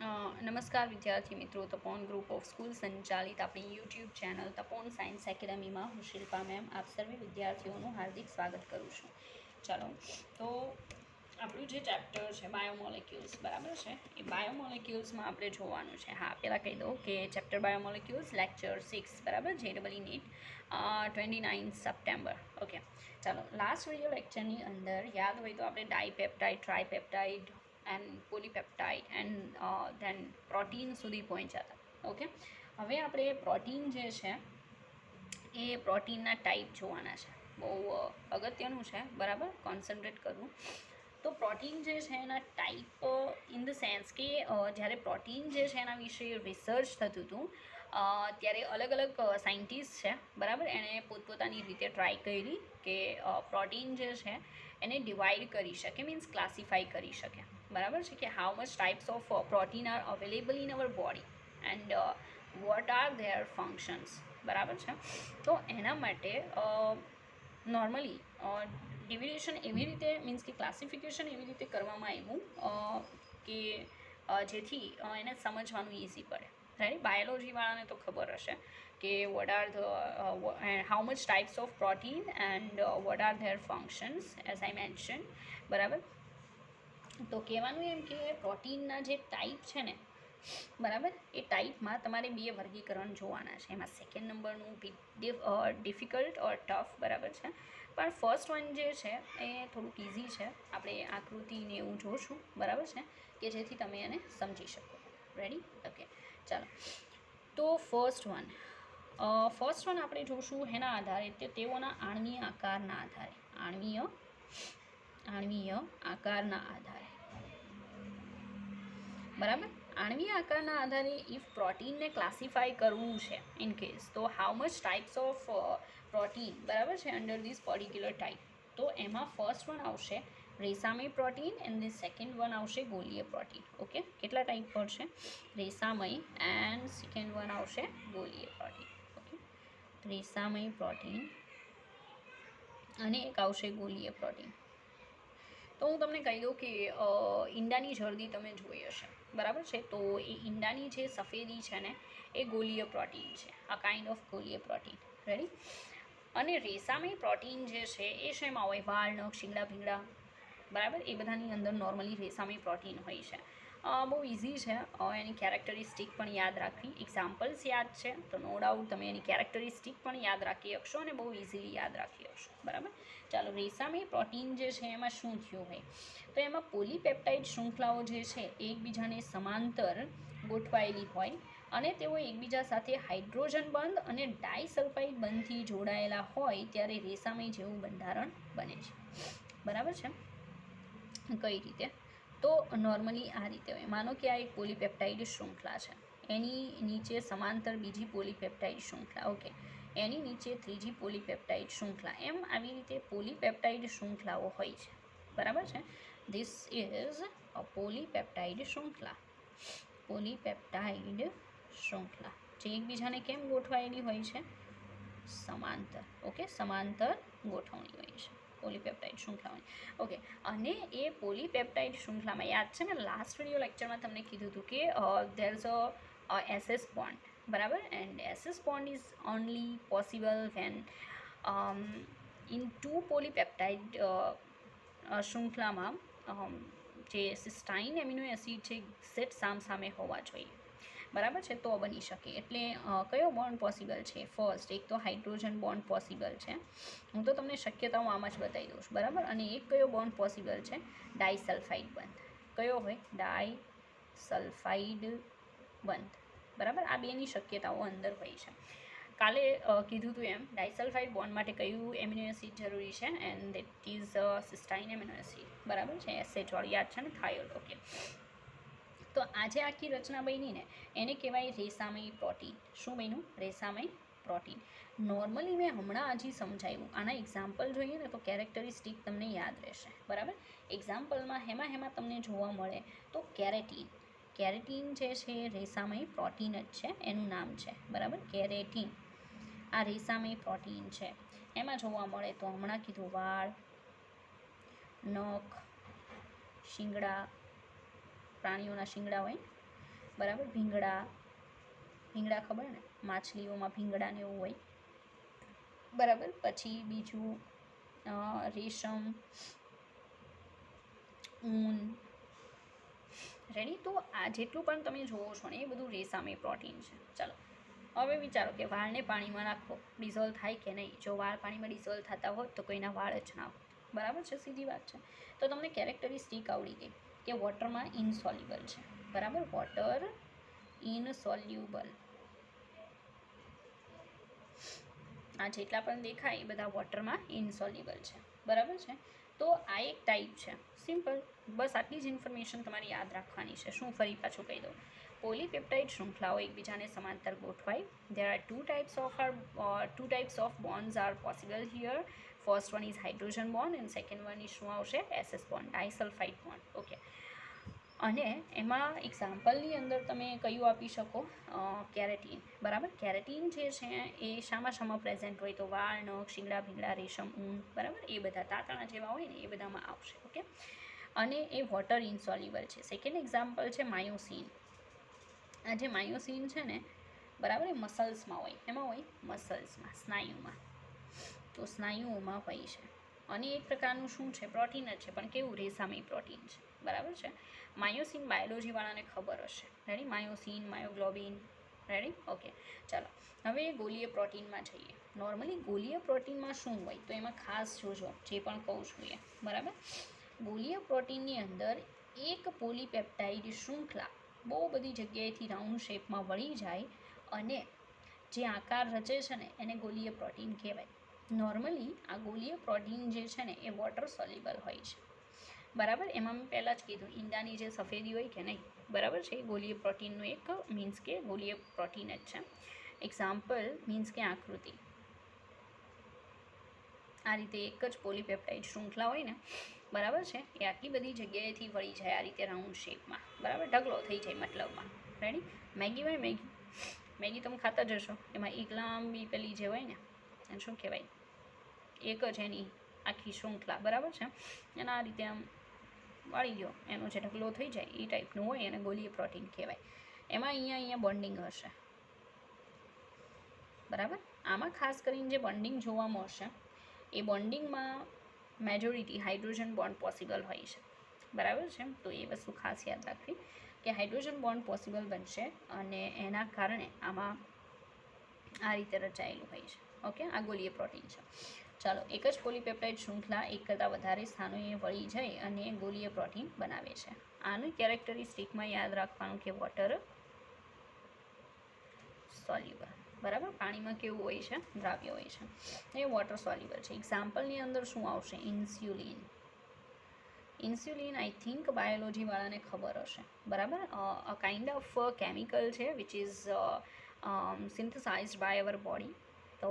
નમસ્કાર વિદ્યાર્થી મિત્રો, તપોન ગ્રુપ ઓફ સ્કૂલ સંચાલિત આપણી યુટ્યુબ ચેનલ તપોન સાયન્સ એકેડમીમાં હું શિલ્પા મેમ આપ સર્વે વિદ્યાર્થીઓનું હાર્દિક સ્વાગત કરું છું. ચાલો, તો આપણું જે ચેપ્ટર છે બાયોમોલેક્યુલ્સ, બરાબર છે, એ બાયોમોલેક્યુલ્સમાં આપણે જોવાનું છે. હા, પહેલાં કહી દઉં કે ચેપ્ટર બાયોમોલેક્યુલ્સ લેક્ચર 6, બરાબર, JEE નીટ 29 સપ્ટેમ્બર. ઓકે, ચાલો, લાસ્ટ વિડીયો લેક્ચરની અંદર યાદ હોય તો આપણે dipeptide, tripeptide and polypeptide and then protein સુધી પહોંચ્યા હતા. ઓકે, હવે આપણે પ્રોટીન જે છે એ પ્રોટીનના ટાઈપ જોવાના છે. બહુ અગત્યનું છે, બરાબર, કોન્સન્ટ્રેટ કરવું. તો પ્રોટીન જે છે એના ટાઈપ ઇન ધ સેન્સ કે જ્યારે પ્રોટીન જે છે એના વિશે રિસર્ચ થતું હતું ત્યારે અલગ અલગ સાયન્ટિસ્ટ છે, બરાબર, એણે પોતપોતાની રીતે ટ્રાય કરી કે પ્રોટીન જે છે એને ડિવાઈડ કરી શકે, મીન્સ ક્લાસિફાઈ કરી શકે, બરાબર છે, કે how much types of protein R available in our body and what are their functions, બરાબર છે. તો એના માટે નોર્મલી ડિવિડેશન એવી રીતે, મીન્સ કે ક્લાસિફિકેશન એવી રીતે કરવામાં આવ્યું કે જેથી એને સમજવાનું ઇઝી પડે. રાઈટ, બાયોલોજીવાળાને તો ખબર હશે કે what are the how much types of protein and what are their functions as I mention, બરાબર. તો કહેવાનું એમ કે પ્રોટીનના જે ટાઈપ છે ને, બરાબર, એ ટાઈપમાં તમારે બે વર્ગીકરણ જોવાના છે. એમાં સેકન્ડ નંબરનું ડિફિકલ્ટ ઓર ટફ, બરાબર છે, પણ ફર્સ્ટ વન જે છે એ થોડુંક ઇઝી છે. આપણે આકૃતિને એવું જોશું, બરાબર છે, કે જેથી તમે એને સમજી શકો. રેડી? ઓકે, ચાલો. તો ફર્સ્ટ વન આપણે જોશું એના આધારે, તે તેઓના આણ્વીય આકારના આધારે, આણ્વીય આકારના આધારે, બરાબર. આણ્વીય આકારના આધારે ઇફ પ્રોટીનને ક્લાસિફાઈ કરવું છે ઇન કેસ, તો how much types of protein, બરાબર છે, અંડર ધીસ પર્ટિક્યુલર ટાઈપ. તો એમાં ફર્સ્ટ વન આવશે રેસામય protein and the second one આવશે ગોલીય પ્રોટીન. ઓકે, કેટલા ટાઈપ પડશે? રેસામય એન્ડ સેકન્ડ વન આવશે ગોલીય પ્રોટીન. ઓકે, રેસામય પ્રોટીન અને એક આવશે ગોલીય પ્રોટીન. તો હું તમને કહી દઉં કે ઈંડાની જર્દી તમે જોઈ હશે, બરાબર છે. તો એ ઈંડાની જે સફેદી છે ને એ ગોલીય પ્રોટીન છે, આ કાઇન્ડ ઓફ ગોલીય પ્રોટીન. રેડી? અને રેસામય પ્રોટીન જે છે એ શેમાં હોય? વાળ, નખ, શીંગડા, ભીંગડા, બરાબર, એ બધાની અંદર નોર્મલી રેસામય પ્રોટીન હોય છે. બહુ ઇઝી છે એની કેરેક્ટરિસ્ટિક પણ યાદ રાખવી. એક્ઝામ્પલ્સ યાદ છે તો નો ડાઉટ તમે એની કેરેક્ટરિસ્ટિક પણ યાદ રાખી શકશો અને બહુ ઇઝીલી યાદ રાખી શકશો, બરાબર. ચાલો, રેસામય પ્રોટીન જે છે એમાં શું થયું હોય? તો એમાં પોલીપેપ્ટાઇડ શૃંખલાઓ જે છે એ એકબીજાને સમાંતર ગોઠવાયેલી હોય અને તેઓ એકબીજા સાથે હાઇડ્રોજન બંધ અને ડાયસલ્ફાઇડ બંધથી જોડાયેલા હોય ત્યારે રેસામય જેવું બંધારણ બને છે, બરાબર છે. કઈ રીતે? તો નોર્મલી આ રીતે હોય. માનો કે આ એક પોલીપેપ્ટાઇડ શૃંખલા છે, એની નીચે સમાંતર બીજી પોલીપેપ્ટાઇડ શૃંખલા, ઓકે, એની નીચે ત્રીજી પોલીપેપ્ટાઇડ શૃંખલા, એમ આવી રીતે પોલીપેપ્ટાઇડ શૃંખલાઓ હોય છે, બરાબર છે. ધીસ ઇઝ અ પોલીપેપ્ટાઇડ શૃંખલા, પોલીપેપ્ટાઇડ શૃંખલા જે એકબીજાને કેમ ગોઠવાયેલી હોય છે? સમાંતર. ઓકે, સમાંતર ગોઠવણી હોય છે પોલીપેપ્ટાઇડ શૃંખલાઓની. ઓકે, અને એ પોલીપેપ્ટાઇડ શૃંખલામાં યાદ છે ને લાસ્ટ વિડીયો લેક્ચરમાં તમને કીધું હતું કે there is a SS bond, બરાબર, and SS bond is only possible when in two polypeptide શૃંખલામાં જે સિસ્ટાઇન એમિનો એસિડ છે સેટ સામસામે હોવા જોઈએ, બરાબર છે, તો બની શકે. એટલે કયો બોન્ડ પોસિબલ છે? ફર્સ્ટ એક તો હાઇડ્રોજન બોન્ડ પોસિબલ છે. હું તો તમને શક્યતાઓ આમાં જ બતાવી દઉં છું, બરાબર. અને એક કયો બોન્ડ પોસિબલ છે? ડાયસલ્ફાઇડ બંધ. કયો હોય? ડાયસલ્ફાઇડ બંધ, બરાબર. આ બેની શક્યતાઓ અંદર હોય છે. કાલે કીધું હતું એમ ડાયસલ્ફાઇડ બોન્ડ માટે કયું એમિનો એસિડ જરૂરી છે? And that is cysteine amino acid, બરાબર છે, SH વાળું યાદ છે ને, થાયોલ. ઓકે, તો આજે આખી રચના બની ને એને કહેવાય રેસામય પ્રોટીન. શું બન્યું? રેસામય પ્રોટીન. નોર્મલી મેં હમણાં હજી સમજાવ્યું. આના એક્ઝામ્પલ જોઈએ ને તો કેરેક્ટરિસ્ટિક તમને યાદ રહેશે, બરાબર. એક્ઝામ્પલમાં હેમાં તમને જોવા મળે તો કેરેટીન. કેરેટીન જે છે એ રેસામય પ્રોટીન જ છે, એનું નામ છે, બરાબર, કેરેટીન. આ રેસામય પ્રોટીન છે. એમાં જોવા મળે તો હમણાં કીધું વાળ, નખ, શીંગડા, પ્રાણીઓના શીંગડા હોય, બરાબર. ભીંગડા ભીંગડા ખબર ને, માછલીઓમાં ભીંગડા ને એવું હોય, બરાબર. પછી બીજું રેશમ, ઊન. રેડી. તો આ જેટલું પણ તમે જોવો છો ને એ બધું રેસામાં એ પ્રોટીન છે. ચાલો હવે વિચારો કે વાળને પાણીમાં નાખો, ડિઝોલ્વ થાય કે નહીં? જો વાળ પાણીમાં ડિઝોલ્વ થતા હોત તો કોઈના વાળ જ ના હોત. બરાબર છે, સીધી વાત છે. તો તમને કેરેક્ટરિસ્ટિક આવડી ગઈ કે વોટરમાં ઇનસોલ્યુબલ છે. બરાબર, વોટર ઇનસોલ્યુબલ. આ જેટલા પણ દેખાય એ બધા વોટરમાં ઇનસોલ્યુબલ છે. બરાબર છે. તો આ એક ટાઈપ છે. સિમ્પલ. બસ આટલી જ ઇન્ફોર્મેશન તમારે યાદ રાખવાની છે. શું ફરી પાછું કહી દઉં. પોલીપેપ્ટાઇડ શૃંખલાઓ એકબીજાને સમાંતર ગોઠવાય. There are two types of bonds are possible here. First one is hydrogen bond and second one is શું આવશે? SS bond, disulfide bond. Okay. અને એમાં એક્ઝામ્પલની અંદર તમે કયું આપી શકો? કેરેટીન. બરાબર. કેરેટીન જે છે એ શામાં પ્રેઝન્ટ હોય? તો વાળ, નખ, શીંગડા, ભીંગડા, રેશમ, ઊન. બરાબર. એ બધા તાતણા જેવા હોય ને એ બધામાં આવશે. ઓકે. અને એ વોટર ઇનસોલ્યુબલ છે. સેકન્ડ એક્ઝામ્પલ છે માયોસિન. આ જે માયોસિન છે ને, બરાબર, એ મસલ્સમાં હોય. એમાં હોય મસલ્સમાં, સ્નાયુમાં. તો સ્નાયુઓમાં હોય છે. અને એક પ્રકારનું શું છે? પ્રોટીન જ છે, પણ કેવું? રેસામય પ્રોટીન છે. બરાબર છે. માયોસિન બાયોલોજીવાળાને ખબર હશે. રેડી. માયોસિન, માયોગ્લોબિન. રેડી. ઓકે. ચાલો હવે ગોલીય પ્રોટીનમાં જઈએ. નોર્મલી ગોલીય પ્રોટીનમાં શું હોય? તો એમાં ખાસ જોજો, જે પણ કહું છું એ. બરાબર. ગોલીય પ્રોટીનની અંદર એક પોલીપેપ્ટાઇડ શૃંખલા બહુ બધી જગ્યાએથી રાઉન્ડ શેપમાં વળી જાય અને જે આકાર રચે છે ને એને ગોલીય પ્રોટીન કહેવાય. નોર્મલી આ ગોલીય પ્રોટીન જે છે ને એ વોટર સોલ્યુબલ હોય છે. બરાબર. એમાં મેં પહેલાં જ કીધું, ઈંડાની જે સફેદી હોય કે નહીં, બરાબર છે, એ ગોલીય પ્રોટીનનું એક મીન્સ કે ગોલીય પ્રોટીન જ છે. એક્ઝામ્પલ મીન્સ કે આકૃતિ આ રીતે એક જ પોલીપેપ્ટાઇડ શૃંખલા હોય ને, બરાબર છે, એ આટલી બધી જગ્યાએથી વળી જાય આ રીતે રાઉન્ડ શેપમાં. બરાબર. ઢગલો થઈ જાય મતલબમાં. રેડી. મેગી હોય, મેગી તમે ખાતા જશો, એમાં એક લાંબી પેલી જે હોય ને એને શું કહેવાય? એક જ એની આખી શૃંખલા. બરાબર છે. એના આ રીતે આમ વાળી ગયો, એનો જે ઢગલો થઈ જાય એ ટાઈપનું હોય, એને ગોલીય પ્રોટીન કહેવાય. એમાં અહીંયા બોન્ડિંગ હશે. બરાબર. આમાં ખાસ કરીને જે બોન્ડિંગ જોવા મળશે એ બોન્ડિંગમાં મેજોરિટી હાઇડ્રોજન બોન્ડ પોસિબલ હોય છે. બરાબર છે. તો એ વસ્તુ ખાસ યાદ રાખવી કે હાઇડ્રોજન બોન્ડ પોસિબલ બનશે અને એના કારણે આમાં આ રીતે રચાયેલું હોય છે. ઓકે. આ ગોલીય પ્રોટીન છે. ચાલો, એક જ પોલીપેપ્ટાઇડ શૃંખલા એક કરતાં વધારે સ્થાનોએ વળી જાય અને ગોલીય પ્રોટીન બનાવે છે. આનું કેરેક્ટરિસ્ટિકમાં યાદ રાખવાનું કે વોટર સોલ્યુબલ. બરાબર. પાણીમાં કેવું હોય છે? દ્રાવ્ય હોય છે. એ વોટર સોલ્યુબલ છે. એક્ઝામ્પલની અંદર શું આવશે? ઇન્સ્યુલિન. ઇન્સ્યુલિન આઈ થિંક બાયોલોજીવાળાને ખબર હશે. બરાબર. અ કાઇન્ડ ઓફ કેમિકલ છે which is synthesized by our body. તો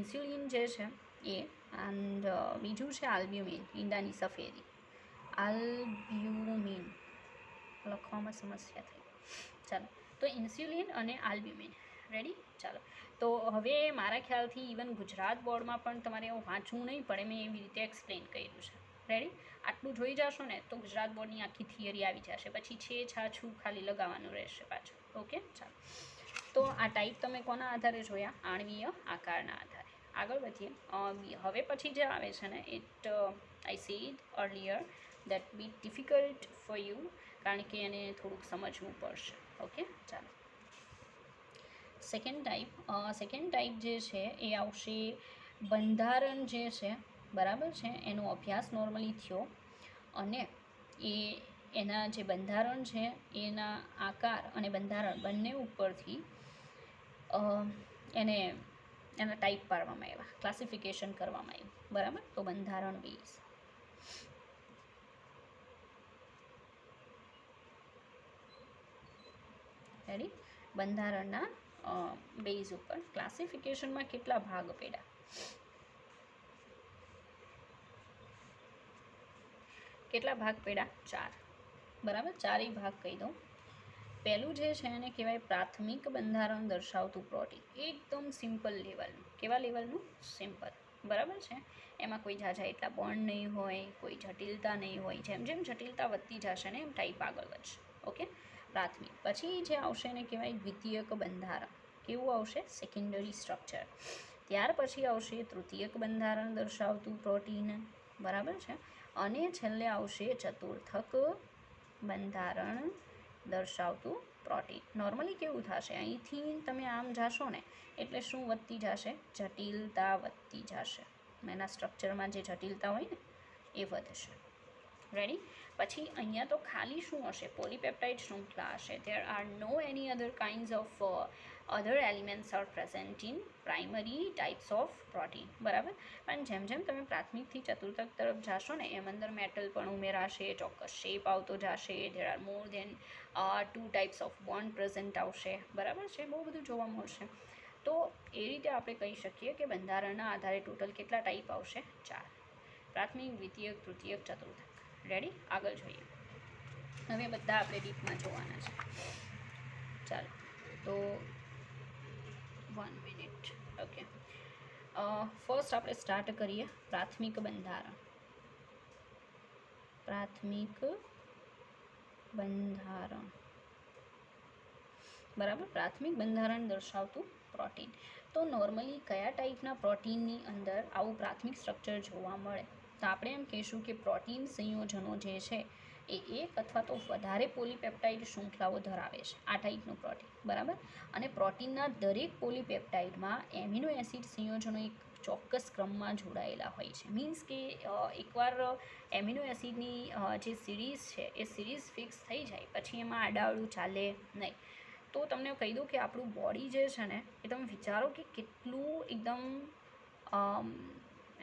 ઇન્સ્યુલિન જે છે એ, એન્ડ બીજું છે આલ્બ્યુમિન, ઈંડાની સફેદી. આલ્બ્યુમિન લખવામાં સમસ્યા થઈ. ચાલો, તો ઇન્સ્યુલિન અને આલ્બ્યુમિન. રેડી. ચાલો, તો હવે મારા ખ્યાલથી ઇવન ગુજરાત બોર્ડમાં પણ તમારે એવું વાંચવું નહીં પડે, મેં એવી રીતે એક્સપ્લેન કર્યું છે. રેડી. આટલું જોઈ જશો ને તો ગુજરાત બોર્ડની આખી થિયરી આવી જશે. પછી છે છાછું ખાલી લગાવવાનું રહેશે પાછું. ઓકે. ચાલો, તો આ ટાઈપ તમે કોના આધારે જોયા? આણ્વીય આકારના આધારે. આગળ વધીએ. હવે પછી જે આવે છે ને, it I said earlier that be difficult for you, કારણ કે એને થોડુંક સમજવું પડશે. ઓકે. ચાલો, સેકન્ડ ટાઈપ જે છે એ આવશે બંધારણ જે છે, બરાબર છે, એનો અભ્યાસ નોર્મલી થયો અને એના જે બંધારણ છે એના આકાર અને બંધારણ બંને ઉપરથી એના ટાઈપ પાડવામાં આવ્યા, ક્લાસિફિકેશન કરવામાં આવ્યું. બરાબર. તો બંધારણ બેઝ. રેડી. બંધારણના બેઝ ઉપર ક્લાસિફિકેશનમાં કેટલા ભાગ પડ્યા? કેટલા ભાગ પડ્યા? 4. બરાબર. 4 ભાગ કહી દઉં. પહેલું જે છે એને કહેવાય પ્રાથમિક બંધારણ દર્શાવતું પ્રોટીન. એકદમ સિમ્પલ લેવલનું. કેવા લેવલનું? સિમ્પલ. બરાબર છે. એમાં કોઈ ઝાઝા એટલા બોન્ડ નહીં હોય, કોઈ જટિલતા નહીં હોય. જેમ જેમ જટિલતા વધતી જશે ને એમ ટાઈપ આગળ વધશે. ઓકે. પ્રાથમિક. પછી જે આવશે એને કહેવાય દ્વિતીયક બંધારણ. કેવું આવશે? Secondary structure. ત્યાર પછી આવશે તૃતીયક બંધારણ દર્શાવતું પ્રોટીન, બરાબર છે. અને છેલ્લે આવશે ચતુર્થક બંધારણ દર્શાવતું પ્રોટીન. નોર્મલી કેવું થશે, અહીંથી તમે આમ જાશો ને એટલે શું વધતી જશે? જટિલતા વધતી જશે. એના સ્ટ્રક્ચરમાં જે જટિલતા હોય ને એ વધશે. રેડી? પછી અહીંયા તો ખાલી શું હશે? પોલીપેપ્ટાઇડ શૃંખલા હશે. There are no any other kinds of other elements are present in primary types of protein, બરાબર. પણ જેમ જેમ તમે પ્રાથમિકથી ચતુર્થક તરફ જાશો ને એમ અંદર મેટલ પણ ઉમેરાશે, ચોક્કસ શેપ આવતો જશે. There are more than 2 types of bond present આવશે, બરાબર છે. બહુ બધું જોવા મળશે. તો એ રીતે આપણે કહી શકીએ કે બંધારણના આધારે ટોટલ કેટલા ટાઈપ આવશે? 4. પ્રાથમિક, દ્વિતીયક, તૃતીયક, ચતુર્થક. રેડી? આગળ જોઈએ. હવે બધા આપણે ડીપમાં જોવાના છે. ચાલો તો 1 મિનિટ. ઓકે, ફર્સ્ટ આપણે સ્ટાર્ટ કરીએ પ્રાથમિક બંધારણ. પ્રાથમિક બંધારણ, બરાબર. પ્રાથમિક બંધારણ દર્શાવતું પ્રોટીન. તો નોર્મલી કયા ટાઈપના પ્રોટીનની અંદર આવું પ્રાથમિક સ્ટ્રક્ચર જોવા મળે? તો આપણે એમ કહીશું કે પ્રોટીન સંયોજનો જે છે એ એક અથવા તો વધારે પોલીપેપ્ટાઇડ શૃંખલાઓ ધરાવે છે, આ ટાઈપનું પ્રોટીન, બરાબર. અને પ્રોટીનના દરેક પોલીપેપ્ટાઇડમાં એમિનો એસિડ સંયોજનો એક ચોક્કસ ક્રમમાં જોડાયેલા હોય છે. મીન્સ કે એકવાર એમિનો એસિડની જે સિરીઝ છે એ સિરીઝ ફિક્સ થઈ જાય પછી એમાં આડાઅવળું ચાલે નહીં. તો તમને કહી દઉં કે આપણું બોડી જે છે ને એ તમે વિચારો કે કેટલું એકદમ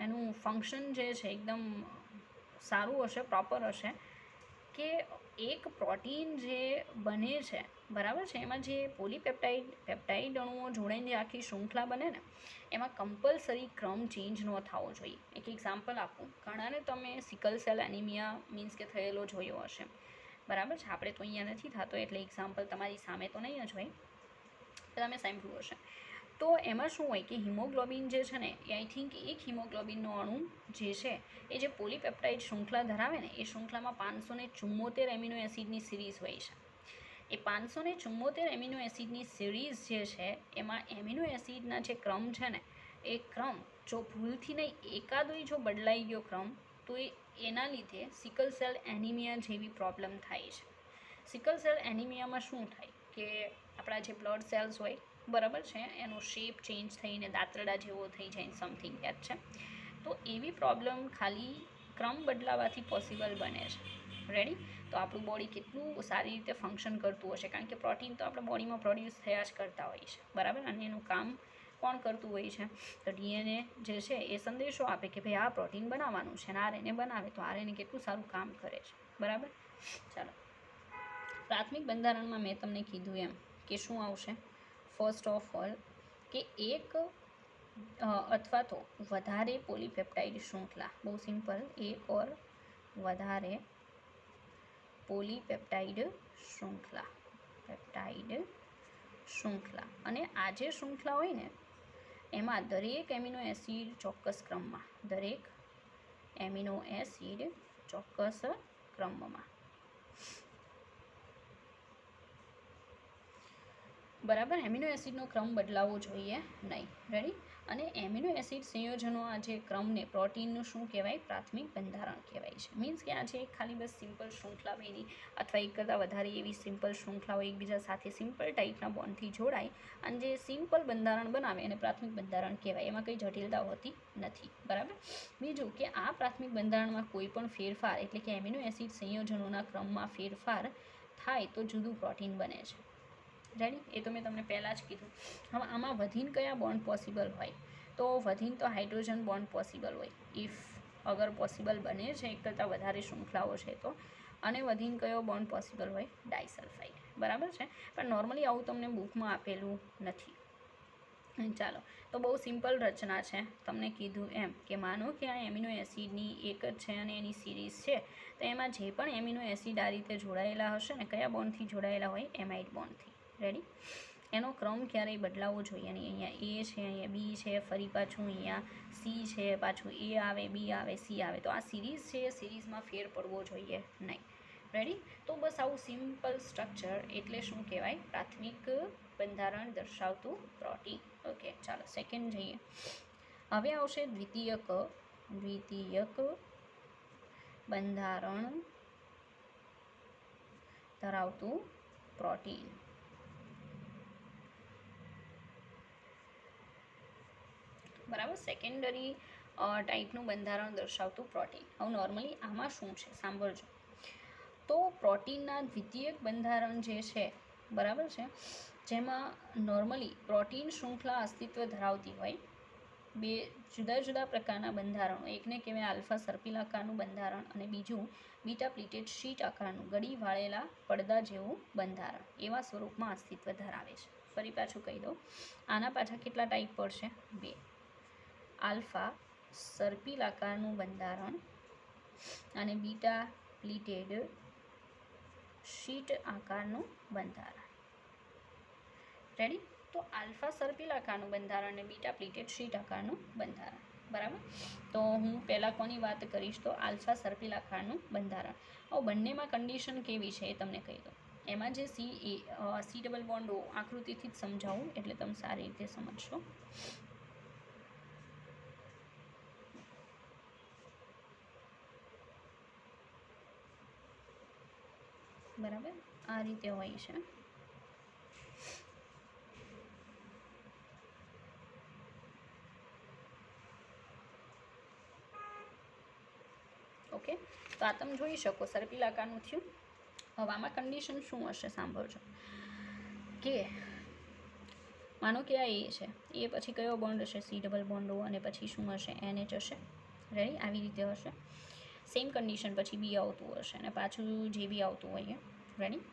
એનું ફંક્શન જે છે એકદમ સારું હશે, પ્રોપર હશે. કે એક પ્રોટીન જે બને છે, બરાબર છે, એમાં જે પેપ્ટાઇડ અણુઓ જોડાઈને જે આખી શૃંખલા બને ને એમાં કમ્પલસરી ક્રમ ચેન્જ ન થવો જોઈએ. એક એક્ઝામ્પલ આપું. ઘણાને તમે સિકલ સેલ એનિમિયા મીન્સ કે થયેલો જોયો હશે, બરાબર છે. આપણે તો અહીંયા નથી થતો એટલે એક્ઝામ્પલ તમારી સામે તો નહીં જ હોય, તમે સાંભળ્યું હશે. તો એમાં શું હોય કે હિમોગ્લોબિન જે છે ને એ આઈ થિંક એક હિમોગ્લોબિનનો અણુ જે છે એ જે પોલીપેપ્ટાઇડ શૃંખલા ધરાવે ને એ શૃંખલામાં 574 એમિનો એસિડની સિરીઝ હોય છે. એ 574 એમિનો એસિડની સિરીઝ જે છે એમાં એમિનો એસિડના જે ક્રમ છે ને એ ક્રમ જો ભૂલથી નહીં એકાદોય જો બદલાઈ ગયો ક્રમ તો એના લીધે સિકલ સેલ એનિમિયા જેવી પ્રોબ્લેમ થાય છે. સિકલ સેલ એનિમિયામાં શું થાય કે આપણા જે બ્લડ સેલ્સ હોય, બરાબર છે, એનો શેપ ચેન્જ થઈને દાંતરડા જેવો થઈ જાય, સમથિંગ દેટ છે. તો એવી પ્રોબ્લેમ ખાલી ક્રમ બદલાવાથી પોસિબલ બને છે. રેડી? તો આપણું બોડી કેટલું સારી રીતે ફંક્શન કરતું હશે, કારણ કે પ્રોટીન તો આપણા બોડીમાં પ્રોડ્યુસ થયા જ કરતા હોય છે, બરાબર. અને એનું કામ કોણ કરતું હોય છે? તો ડીએનએ જે છે એ સંદેશો આપે કે ભાઈ આ પ્રોટીન બનાવવાનું છે અને આરએનએ બનાવે તો આરએનએ કેટલું સારું કામ કરે છે, બરાબર. ચાલો, પ્રાથમિક બંધારણમાં મેં તમને કીધું એમ કે શું આવશે? ફર્સ્ટ ઓફ ઓલ કે એક અથવા તો વધારે પોલીપેપ્ટાઇડ શૃંખલા. બહુ સિમ્પલ, એક ઓર વધારે પોલીપેપ્ટાઇડ શૃંખલા. અને આ જે શૃંખલા હોય ને એમાં દરેક એમિનો એસિડ ચોક્કસ ક્રમમાં, દરેક એમિનો એસિડ ચોક્કસ ક્રમમાં, બરાબર. એમિનો એસિડનો ક્રમ બદલાવવો જોઈએ નહીં. રેડી? અને એમિનો એસિડ સંયોજનો આ જે ક્રમને પ્રોટીનનું શું કહેવાય? પ્રાથમિક બંધારણ કહેવાય છે. મીન્સ કે આ જે ખાલી બસ સિમ્પલ શૃંખલા બની અથવા એક કરતાં વધારે એવી સિમ્પલ શૃંખલાઓ એકબીજા સાથે સિમ્પલ ટાઈપના બોન્ડથી જોડાય અને જે સિમ્પલ બંધારણ બનાવે એને પ્રાથમિક બંધારણ કહેવાય. એમાં કંઈ જટિલતા હોતી નથી, બરાબર. બીજું કે આ પ્રાથમિક બંધારણમાં કોઈ પણ ફેરફાર એટલે કે એમિનો એસિડ સંયોજનોના ક્રમમાં ફેરફાર થાય તો જુદું પ્રોટીન બને છે. રેડી? એ તો મેં તમને પહેલાં જ કીધું. હવે આમાં વધીને કયા બોન્ડ પોસિબલ હોય? તો વધીને તો હાઇડ્રોજન બોન્ડ પોસિબલ હોય, ઇફ અગર પોસિબલ બને છે એક કરતાં વધારે શૃંખલાઓ છે તો. અને વધીને કયો બોન્ડ પોસિબલ હોય? ડાયસલ્ફાઇડ, બરાબર છે. પણ નોર્મલી આવું તમને બુકમાં આપેલું નથી. ચાલો, તો બહુ સિમ્પલ રચના છે. તમને કીધું એમ કે માનો કે આ એમિનો એસિડની એક જ છે અને એની સિરીઝ છે, તો એમાં જે પણ એમિનો એસિડ આ રીતે જોડાયેલા હશે ને કયા બોન્ડથી જોડાયેલા હોય? એમાઇડ બોન્ડથી. રેડી? એનો ક્રમ ક્યારેય બદલાવવો જોઈએ નહીં. અહીંયા એ છે, અહીંયા બી છે, ફરી પાછું અહીંયા સી છે, પાછું એ આવે, બી આવે, સી આવે. તો આ સિરીઝ છે, સિરીઝમાં ફેર પડવો જોઈએ નહીં. રેડી? તો બસ આવું સિમ્પલ સ્ટ્રક્ચર એટલે શું કહેવાય? પ્રાથમિક બંધારણ દર્શાવતું પ્રોટીન. ઓકે, ચાલો સેકન્ડ જઈએ. હવે આવશે દ્વિતીયક બંધારણ ધરાવતું પ્રોટીન. બરાબર, સેકન્ડરી ટાઈપનું બંધારણ દર્શાવતું પ્રોટીન. હવે નોર્મલી આમાં શું છે સાંભળજો. તો પ્રોટીનના દ્વિતીયક બંધારણ જે છે, બરાબર છે, જેમાં નોર્મલી પ્રોટીન શૃંખલા અસ્તિત્વ ધરાવતી હોય. બે જુદા જુદા પ્રકારના બંધારણો, એકને કહેવાય આલ્ફા સર્પિલ આકારનું બંધારણ અને બીજું બીટા પ્લીટેડ શીટ આકારનું ગળી વાળેલા પડદા જેવું બંધારણ એવા સ્વરૂપમાં અસ્તિત્વ ધરાવે છે. ફરી પાછું કહી દઉં, આના પાછા કેટલા ટાઈપ પડશે? બે. આલ્ફા સર્પિલ આકારનું બંધારણ અને બીટા પ્લીટેડ શીટ આકારનું બંધારણ. રેડી? તો આલ્ફા સર્પિલ આકારનું બંધારણ અને બીટા પ્લીટેડ શીટ આકારનું બંધારણ. બરાબર, તો હું પહેલાં કોની વાત કરીશ? તો આલ્ફા સર્પિલ આકારનું બંધારણ. હવે બંનેમાં કન્ડિશન કેવી છે એ તમને કહી દઉં. એમાં જે સી ડબલ બોન્ડ આકૃતિથી જ સમજાવું એટલે તમે સારી રીતે સમજશો. બરાબર, આ રીતે હોય છે. ઓકે, તો આ તમે જોઈ શકો સર્પિલ આકારનું થયું. હવે આમાં કન્ડિશન શું હશે સાંભળજો. કે માનો કે આ એ છે, એ પછી કયો બોન્ડ હશે? સી ડબલ બોન્ડ ઓ, અને પછી શું હશે? NH હશે. રેડી? આવી રીતે હશે. સેમ કન્ડિશન પછી બી આવતું હશે અને પાછું જે બી આવતું હોય. રેડી?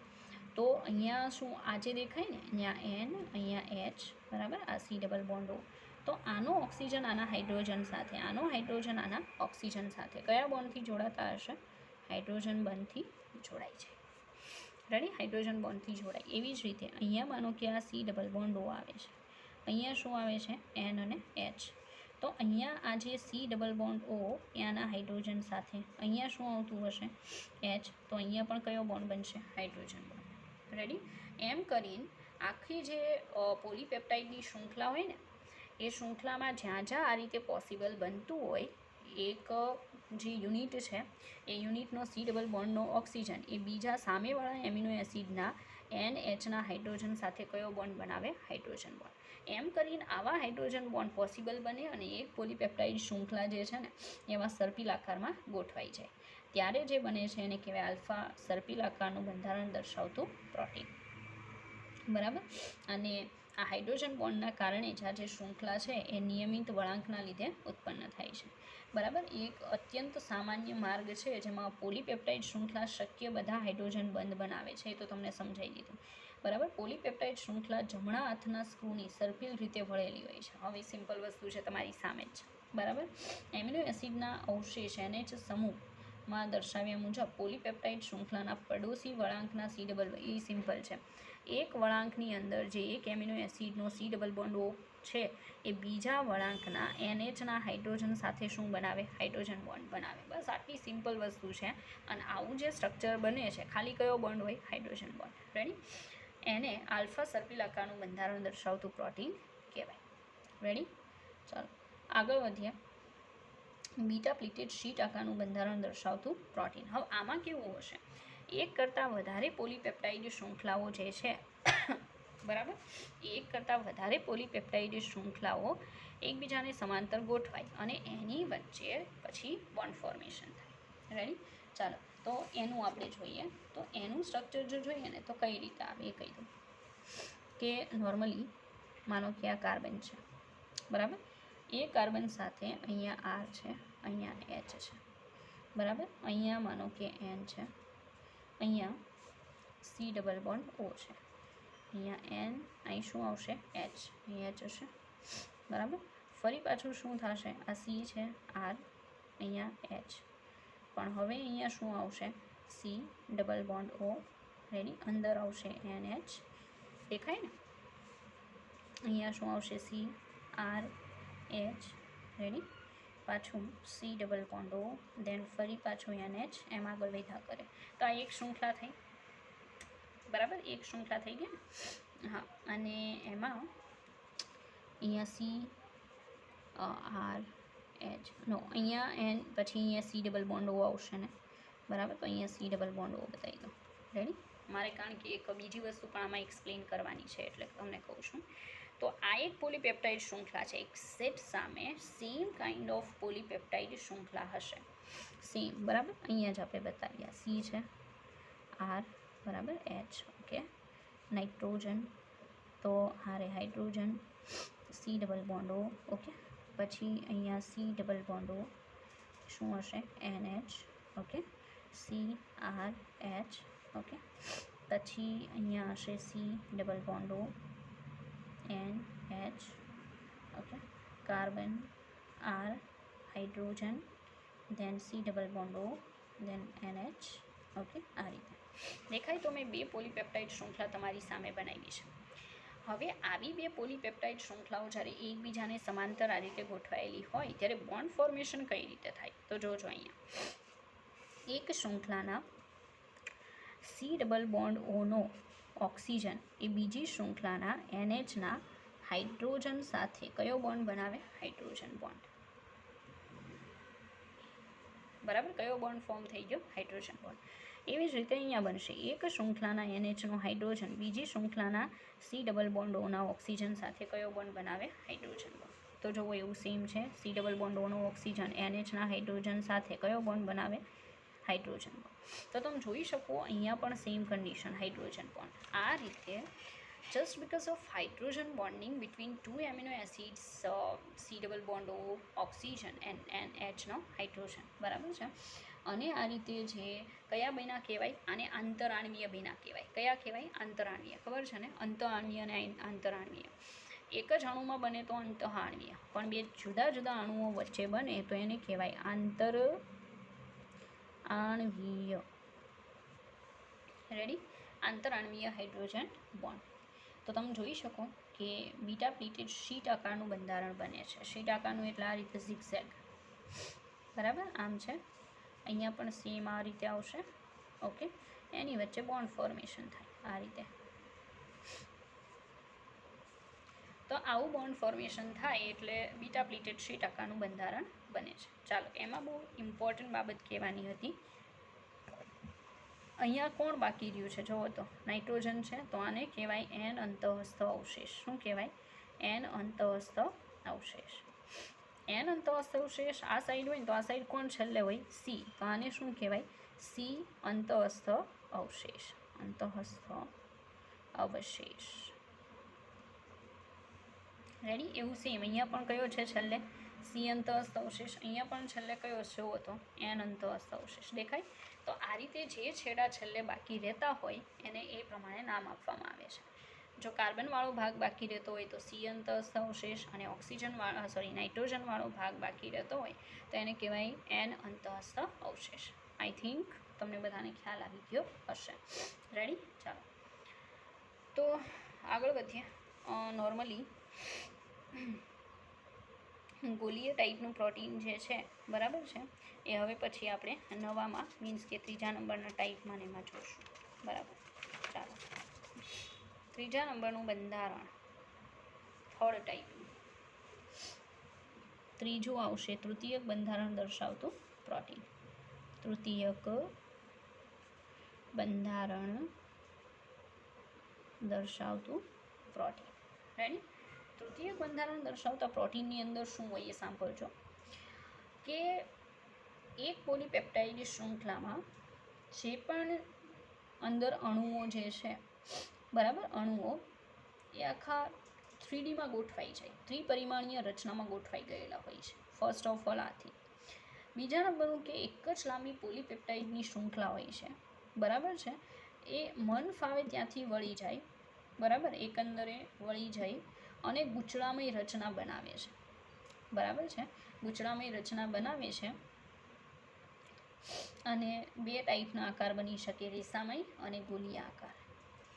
તો અહીંયા શું આ જે દેખાય ને, અહીંયા N, અહીંયા H, બરાબર, આ સી ડબલ બોન્ડ ઓ. તો આનો ઓક્સિજન આના હાઇડ્રોજન સાથે, આનો હાઇડ્રોજન આના ઓક્સિજન સાથે કયા બોન્ડથી જોડાતા હશે? હાઇડ્રોજન બંધથી જોડાય છે. રેડી? હાઇડ્રોજન બોન્ડથી જોડાય. એવી જ રીતે અહીંયા માનો કે આ સી ડબલ બોન્ડ ઓ આવે છે, અહીંયા શું આવે છે? N અને H. તો અહીંયા આ જે સી ડબલ બોન્ડ ઓ ત્યાંના હાઇડ્રોજન સાથે, અહીંયા શું આવતું હશે? H. તો અહીંયા પણ કયો બોન્ડ બનશે? Hydrogen bond. રેડી? એમ કરીને આખી જે પોલીપેપ્ટાઇડની શૃંખલા હોય ને, એ શૃંખલામાં જ્યાં જ્યાં આ રીતે પોસિબલ બનતું હોય, એક જે યુનિટ છે એ યુનિટનો સી ડબલ બોન્ડનો ઓક્સિજન એ બીજા સામેવાળા એમિનો એસિડના NHના હાઇડ્રોજન સાથે કયો બોન્ડ બનાવે? Hydrogen bond. એમ કરીને આવા હાઇડ્રોજન બોન્ડ પોસિબલ બને અને એક પોલીપેપ્ટાઇડ શૃંખલા જે છે ને એમાં સર્પિલ આકારમાં ગોઠવાઈ જાય. ત્યારે જે બને છે એને કહેવાય આલ્ફા સર્પિલ આકારનું બંધારણ દર્શાવતું પ્રોટીન. બરાબર, અને આ હાઇડ્રોજન બોન્ડના કારણે જ આ જે શૃંખલા છે એ નિયમિત વળાંકના લીધે ઉત્પન્ન થાય છે. બરાબર, એક અત્યંત સામાન્ય માર્ગ છે જેમાં પોલીપેપ્ટાઇડ શૃંખલા શક્ય બધા હાઇડ્રોજન બંધ બનાવે છે. એ તો તમને સમજાઈ દીધું. બરાબર, પોલીપેપ્ટાઇડ શૃંખલા જમણા હાથના સ્ક્રૂની સર્પિલ રીતે વળેલી હોય છે. હવે સિમ્પલ વસ્તુ છે તમારી સામે જ. બરાબર, એમિનો એસિડના અવશેષ NH સમૂહમાં દર્શાવ્યા મુજબ પોલીપેપ્ટાઇડ શૃંખલાના પડોશી વળાંકના સી ડબલ, એ સિમ્પલ છે. એક વળાંકની અંદર જે એક એમિનો એસિડનો સી ડબલ બોન્ડ ઓ છે એ બીજા વળાંકના NHના હાઇડ્રોજન સાથે શું બનાવે? હાઇડ્રોજન બોન્ડ બનાવે. બસ આટલી સિમ્પલ વસ્તુ છે. અને આવું જે સ્ટ્રક્ચર બને છે, ખાલી કયો બોન્ડ હોય? Hydrogen bond. રેડી? એને આલ્ફા સર્પિલ આકારનું બંધારણ દર્શાવતું પ્રોટીન કહેવાય. રેડી? ચાલો આગળ વધીએ. બીટા પ્લીટેડ શીટ આકારનું બંધારણ દર્શાવતું પ્રોટીન. હવે આમાં કેવું હશે? એક કરતાં વધારે પોલીપેપ્ટાઇડ શૃંખલાઓ જે છે, બરાબર, એક કરતાં વધારે પોલીપેપ્ટાઇડ શૃંખલાઓ એકબીજાને સમાંતર ગોઠવાય અને એની વચ્ચે પછી બોન્ડ ફોર્મેશન થાય. રેડી? ચાલો, તો એનું આપણે જોઈએ. તો એનું સ્ટ્રક્ચર જો જોઈએ ને તો કઈ રીતે આવે એ કહી દઉં. કે નોર્મલી માનો કે આ કાર્બન છે, બરાબર, એ કાર્બન સાથે અહીંયા R છે, અહીંયા H છે, બરાબર, અહીંયા માનો કે N છે, અહીંયા સી ડબલ બોન્ડ O છે, અહીંયા N, અહીં શું આવશે? H, અહીં H હશે. બરાબર, ફરી પાછું શું થશે? આ C છે, R, અહીંયા H, પણ હવે અહીંયા શું આવશે? C double bond O. Ready? અંદર આવશે NH, દેખાય ને? અહીંયા શું આવશે? C, R, H. રેડી? પાછું સી ડબલ બોન્ડ ઓ, દેન ફરી પાછું NH, એમ આગળ વધ્યા કરે. તો આ એક શૃંખલા થઈ, બરાબર, એક શૃંખલા થઈ ગઈ ને. હા, અને એમાં અહીંયા સી આર એચ નો, અહીંયા એન, પછી અહીંયા સી ડબલ બોન્ડ ઓ આવશે ને, બરાબર. તો અહીંયા સી ડબલ બોન્ડ ઓ બતાવી દો. રેડી? મારે કારણ કે એક બીજી વસ્તુ પણ આમાં એક્સપ્લેન કરવાની છે એટલે તમને કહું છું. તો આ એક પોલીપેપ્ટાઇડ શૃંખલા છે. એક્સેપ્ટ સામે સેમ કાઇન્ડ ઓફ પોલીપેપ્ટાઇડ શૃંખલા હશે, સેમ, બરાબર. અહીંયા જ આપણે બતાવ્યા, સી છે, આર, બરાબર, એચ, ઓકે, નાઇટ્રોજન, તો હારે hydrogen, C double bond O, okay, પછી અહીંયા સી ડબલ બોન્ડ ઓ શું હશે, NH, okay, C R H, okay, પછી અહીંયા હશે C double bond O, NH, okay, carbon, R, hydrogen, then C double bond O, then NH, okay. આ રીતે દેખાય. તો મેં બે પોલીપેપ્ટાઇડ શૃંખલા તમારી સામે બનાવી છે. હવે આવી બે પોલીપેપ્ટાઇડ શૃંખલાઓ જ્યારે એકબીજાને સમાંતર આ રીતે ગોઠવાયેલી હોય ત્યારે બોન્ડ ફોર્મેશન કઈ રીતે થાય? તો જોજો, અહીંયા એક શૃંખલાના સી ડબલ બોન્ડ ઓનો ઓક્સિજન એ બીજી શૃંખલાના NHના હાઇડ્રોજન સાથે કયો બોન્ડ બનાવે? હાઇડ્રોજન બોન્ડ, બરાબર. કયો બોન્ડ ફોર્મ થઈ ગયો? Hydrogen bond. એવી જ રીતે અહીંયા બનશે. એક શૃંખલાના NHનો હાઇડ્રોજન બીજી શૃંખલાના સી ડબલ બોન્ડ ઓના ઓક્સિજન સાથે કયો બોન્ડ બનાવે? Hydrogen bond. તો જુઓ, એવું સેમ છે. સી ડબલ બોન્ડ ઓનો ઓક્સિજન NHના હાઇડ્રોજન સાથે કયો બોન્ડ બનાવે? Hydrogen bond. તો તમે જોઈ શકો અહીંયા પણ સેમ કન્ડિશન, હાઇડ્રોજન બોન્ડ. આ રીતે just because of hydrogen bonding between two amino acids, C double bond O, oxygen and NH નો હાઇડ્રોજન, બરાબર છે. અને આ રીતે જે કયા બન્યા કહેવાય? આને આંતરાણવીય બન્યા કહેવાય. કયા કહેવાય? આંતરાણવીય. ખબર છે ને, અંતઃઆણવીય અને આંતરાણવીય. એક જ અણુમાં બને તો અંતઃઆણવીય, પણ બે જુદા જુદા અણુઓ વચ્ચે બને તો એને કહેવાય આંતરઆણવીય. રેડી? આંતરાણવીય હાઇડ્રોજન બોન્ડ. તો તમે જોઈ શકો કે બીટા પ્લેટેડ શીટ આકારનું બંધારણ બને છે. શીટ આકારનું એટલે આ રીતે ઝિગઝેગ, બરાબર, આમ છે. અહીંયા પણ સેમ આ રીતે આવશે, ઓકે. એની વચ્ચે બોન્ડ ફોર્મેશન થાય આ રીતે. તો આવું બોન્ડ ફોર્મેશન થાય એટલે બીટા પ્લેટેડ શીટ આકારનું બંધારણ બને છે. ચાલો, એમાં બહુ ઇમ્પોર્ટન્ટ બાબત કહેવાની હતી. અહીંયા કોણ બાકી રહ્યું છે? જુઓ તો નાઇટ્રોજન છે, તો આને કહેવાય એન અંતઃસ્થ અવશેષ. શું કહેવાય? એન અંતઃસ્થ અવશેષ. એન અંતઃસ્થ અવશેષ આ સાઈડ હોય ને તો આ સાઈડ કોણ છેલ્લે હોય? સી. તો આને શું કહેવાય? સી અંતઃસ્થ અવશેષ. અંતઃસ્થ અવશેષ. રેડી? એવું સેમ અહીંયા પણ કયો છે છેલ્લે? સી અંતઃસ્થ અવશેષ. અહીંયા પણ છેલ્લે કયો જુઓ તો એન અંતઃસ્થ અવશેષ. દેખાય? તો આ રીતે જે છેડા છેલ્લે બાકી રહેતા હોય એને એ પ્રમાણે નામ આપવામાં આવે છે. જો કાર્બનવાળો ભાગ બાકી રહેતો હોય તો સી અંતઃસ્થ અવશેષ, અને નાઇટ્રોજનવાળો ભાગ બાકી રહેતો હોય તો એને કહેવાય એન અંતઃસ્થ અવશેષ. આઈ થિંક તમને બધાને ખ્યાલ આવી ગયો હશે. રેડી? ચાલો, તો આગળ વધીએ. નોર્મલી ગોલીય ટાઈપનું પ્રોટીન જે છે, બરાબર છે, એ હવે પછી આપણે નવામાં મીન્સ કે ત્રીજા નંબરના ટાઈપમાં ને એમાં જોઈશું, બરાબર. ચાલો, ત્રીજા નંબરનું બંધારણ, થર્ડ ટાઈપનું ત્રીજું આવશે તૃતીયક બંધારણ દર્શાવતું પ્રોટીન. તૃતીયક બંધારણ દર્શાવતું પ્રોટીન. રેડી? તૃતીયક બંધારણ દર્શાવતા પ્રોટીનની અંદર શું હોય એ સાંભળજો કે એક પોલીપેપ્ટાઇડ શૃંખલામાં જે પણ અંદર અણુઓ જે છે, બરાબર, અણુઓ એ આખા 3Dમાં ગોઠવાઈ જાય, ત્રિપરિમાણીય રચનામાં ગોઠવાઈ ગયેલા હોય છે. ફર્સ્ટ ઓફ ઓલ આથી. બીજા નંબરનું કે એક જ લાંબી પોલીપેપ્ટાઇડની શૃંખલા હોય છે, બરાબર છે, એ મન ફાવે ત્યાંથી વળી જાય, બરાબર, એકંદરે વળી જાય અને ગૂંચળામય રચના બનાવે છે, બરાબર છે, ગૂંચળામય રચના બનાવે છે. અને બે ટાઈપના આકાર બની શકે, રેસામય અને ગોલીય આકાર.